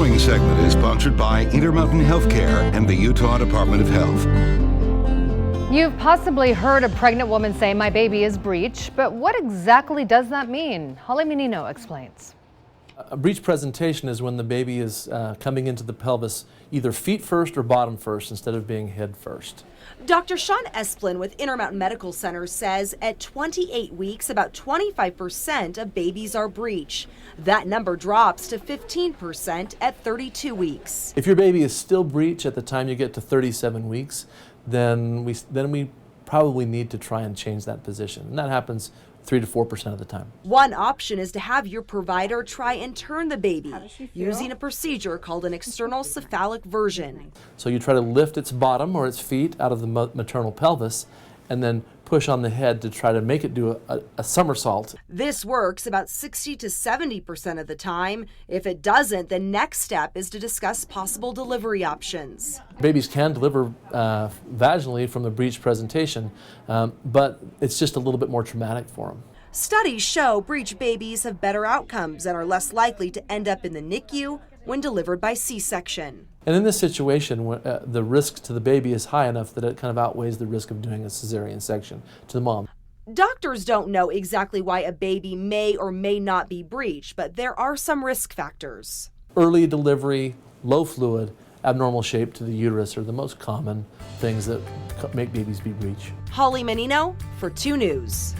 following segment is sponsored by Intermountain Healthcare and the Utah Department of Health. You've possibly heard a pregnant woman say, "My baby is breech," but what exactly does that mean? Holly Menino explains. A breech presentation is when the baby is coming into the pelvis either feet first or bottom first instead of being head first. Dr. Sean Esplin with Intermountain Medical Center says at 28 weeks, about 25% of babies are breech. That number drops to 15% at 32 weeks. If your baby is still breech at the time you get to 37 weeks, then we probably need to try and change that position. And that happens 3 to 4% of the time. One option is to have your provider try and turn the baby using a procedure called an external cephalic version. So you try to lift its bottom or its feet out of the maternal pelvis and then push on the head to try to make it do a somersault. This works about 60 to 70% of the time. If it doesn't, the next step is to discuss possible delivery options. Babies can deliver vaginally from the breech presentation, but it's just a little bit more traumatic for them. Studies show breech babies have better outcomes and are less likely to end up in the NICU when delivered by C-section. And in this situation, the risk to the baby is high enough that it kind of outweighs the risk of doing a cesarean section to the mom. Doctors don't know exactly why a baby may or may not be breech, but there are some risk factors. Early delivery, low fluid, abnormal shape to the uterus are the most common things that make babies be breech. Holly Menino for 2 News.